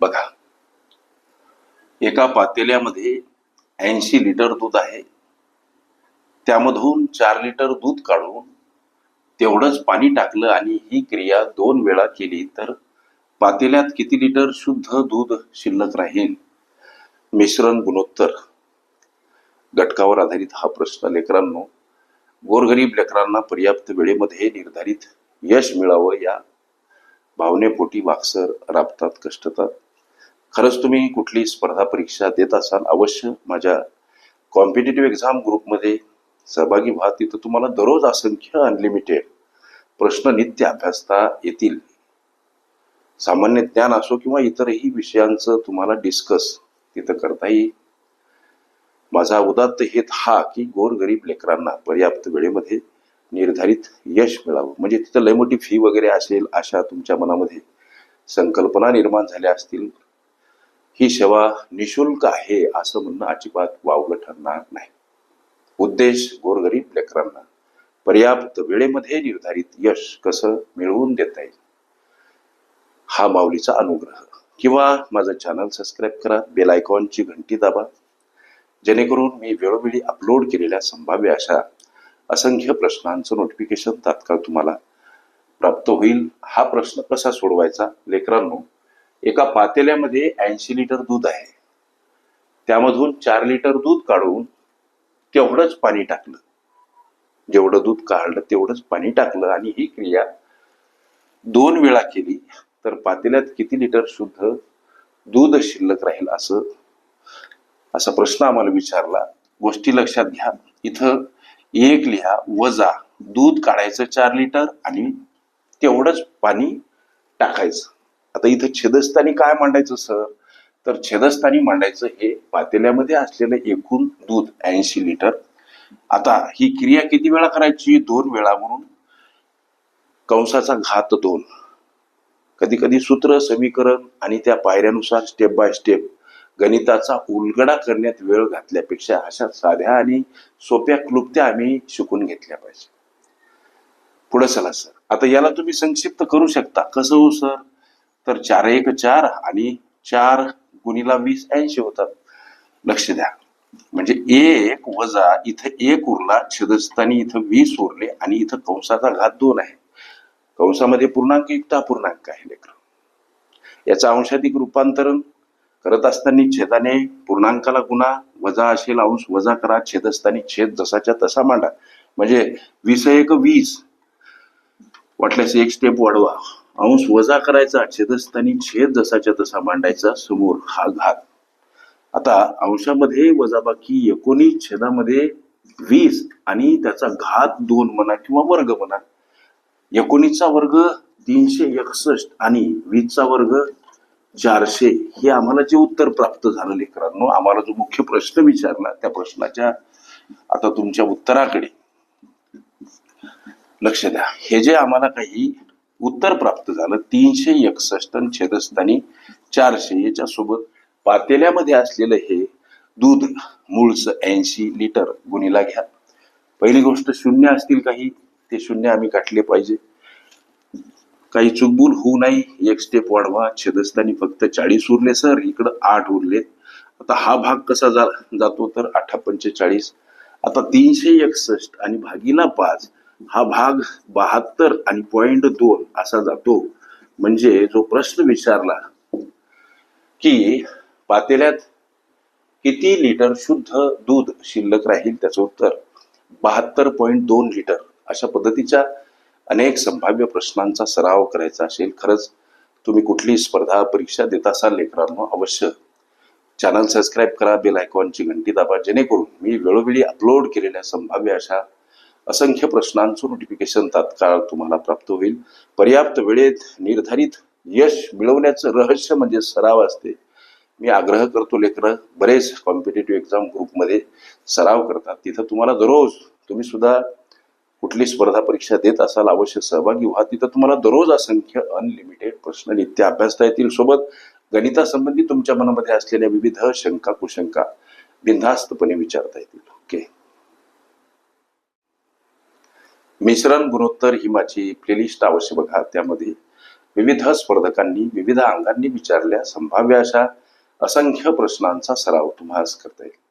बघा, एका पातेल्यामध्ये 80 लिटर दूध आहे. त्यामधून 4 लिटर दूध काढून तेवढंच पाणी टाकलं आणि ही क्रिया 2 वेळा केली तर पातेल्यात किती लिटर शुद्ध दूध शिल्लक राहील? मिश्रण गुणोत्तर घटकावर आधारित हा प्रश्न लेकरांनो. गोरगरीब लेकरांना पर्याप्त वेळेमध्ये निर्धारित यश मिळावं या भावनेपोटी वाकसर राबतात, कष्टतात. खरंच तुम्ही कुठली स्पर्धा परीक्षा देत असाल, अवश्य माझ्या कॉम्पिटिटिव्ह एक्झाम ग्रुपमध्ये सहभागी व्हा. तिथं तुम्हाला दररोज असंख्य अनलिमिटेड प्रश्न नित्य अभ्यासता येतील. सामान्य ज्ञान असो किंवा इतरही विषयांचं तुम्हाला डिस्कस तिथं करता येईल. माझा उदात्त हेत हा की गोरगरीब लेकरांना पर्याप्त वेळेमध्ये निर्धारित यश मिळावं. म्हणजे तिथं लय मोठी फी वगैरे असेल अशा तुमच्या मनामध्ये संकल्पना निर्माण झाल्या असतील. ही सेवा निशुल्क आहे असं म्हणणं अजिबात वावगं ठरणार नाही. उद्देश गोरगरीब लेकरांना पर्याप्त वेळेमध्ये निर्धारित यश कसं मिळवून देता येईल हा माऊलीचा अनुग्रह. किंवा माझं चॅनल सबस्क्राईब करा, बेल आयकॉनची घंटी दाबा, जेणेकरून मी वेळोवेळी अपलोड केलेल्या संभाव्य अशा असंख्य प्रश्नांचं नोटिफिकेशन तात्काळ तुम्हाला प्राप्त होईल. हा प्रश्न कसा सोडवायचा लेकरांनो? एका पातेल्यामध्ये 80 लिटर दूध आहे. त्यामधून 4 लिटर दूध काढून तेवढंच पाणी टाकलं. जेवढं दूध काढलं तेवढंच पाणी टाकलं आणि ही क्रिया 2 वेळा केली तर पातेल्यात किती लिटर शुद्ध दूध शिल्लक राहील असा प्रश्न आम्हाला विचारला. गोष्टी लक्षात घ्या. इथं 1 लिहा वजा दूध काढायचं 4 लिटर आणि तेवढंच पाणी टाकायचं. आता इथं छेदस्थानी काय मांडायचं सर? तर छेदस्थानी मांडायचं हे पातेल्यामध्ये असलेलं एकूण दूध 80 लिटर. आता ही क्रिया किती वेळा करायची? 2 वेळा, म्हणून कंसाचा घात 2. कधी कधी सूत्र, समीकरण आणि त्या पायऱ्यानुसार स्टेप बाय स्टेप गणिताचा उलगडा करण्यात वेळ घातल्यापेक्षा अशा साध्या आणि सोप्या क्लुप्त्या आम्ही शिकून घेतल्या पाहिजे. पुढे चला सर. आता याला तुम्ही संक्षिप्त करू शकता. कसं हो सर? तर 4 1 4 आणि 4 गुणिला 20 80 होतात. लक्ष द्या. म्हणजे 1 वजा इथं 1 उरला, छेदस्थानी इथं 20 उरले आणि इथं कंसाचा घात 2 आहे. कंसामध्ये पूर्णांक युक्त अपूर्णांक आहे लेकर. याचं अंशाधिक रूपांतरण करत असताना छेदाने पूर्णांकाला गुणा, वजा असेल अंश वजा करा, छेदस्थानी छेद जसाच्या तसा मांडा. म्हणजे 20 1 20, वाटल्यास एक स्टेप वाढवा, अंश वजा करायचा, छेदस्थानी छेद जसाच्या तसा मांडायचा, समोर हा घात. आता अंशामध्ये वजाबाकी 19, छेदामध्ये 20 आणि त्याचा घात 2 म्हणा किंवा वर्ग म्हणा. 19चा वर्ग 361 आणि 20चा वर्ग 400. हे आम्हाला जे उत्तर प्राप्त झालं लेकरांनो, आम्हाला जो मुख्य प्रश्न विचारला त्या प्रश्नाच्या आता तुमच्या उत्तराकडे लक्ष द्या. हे जे आम्हाला काही उत्तर प्राप्त झालं 361 आणि छेदस्थानी 400, याच्यासोबत पातेल्यामध्ये असलेलं हे दूध मूळचं 80 लिटर गुणिला घ्या. पहिली गोष्ट, शून्य असतील काही, ते शून्य आम्ही काढले पाहिजे. काही चुकबुल होऊ नये. एक स्टेप वाढवा. छेदस्थानी फक्त 40 उरले सर, इकडं 8 उरले. आता हा भाग कसा जातो तर 8 45. आता 361 आणि भागीला 5 हा भाग 72 आणि 0.2 असा जातो. म्हणजे जो प्रश्न विचारला की पातेल्यात किती लिटर शुद्ध दूध शिल्लक राहील, त्याचं उत्तर 72.2 लिटर. अशा पद्धतीच्या अनेक संभाव्य प्रश्नांचा सराव करायचा असेल, खरंच तुम्ही कुठली स्पर्धा परीक्षा देत असाल लेकरांनो, अवश्य चॅनल सबस्क्राईब करा, बेल आयकॉनची घंटी दाबा, जेणेकरून मी वेळोवेळी अपलोड केलेल्या संभाव्य अशा असंख्य प्रश्नांचं नोटिफिकेशन तात्काळ तुम्हाला प्राप्त होईल. पर्याप्त वेळेत निर्धारित यश मिळवण्याचं रहस्य म्हणजे सराव असते. मी आग्रह करतो लेकरं, बरेच कॉम्पिटिटिव्ह एक्झाम ग्रुपमध्ये सराव करतात. तिथं तुम्हाला दररोज, तुम्ही सुद्धा कुठली स्पर्धा परीक्षा देत असाल, अवश्य सहभागी व्हा. तिथं तुम्हाला दररोज असंख्य अनलिमिटेड प्रश्न नित्य अभ्यासता येतील. सोबत गणितासंबंधी तुमच्या मनामध्ये असलेल्या विविध शंका कुशंका बिनधास्तपणे विचारता येतील. ओके. मिश्रण गुणोत्तर ही माझी प्लेलिस्ट अवश्य बघा. त्यामध्ये विविध स्पर्धकांनी विविध अंगांनी विचारल्या संभाव्य अशा असंख्य प्रश्नांचा सराव तुम्हाला करता येईल.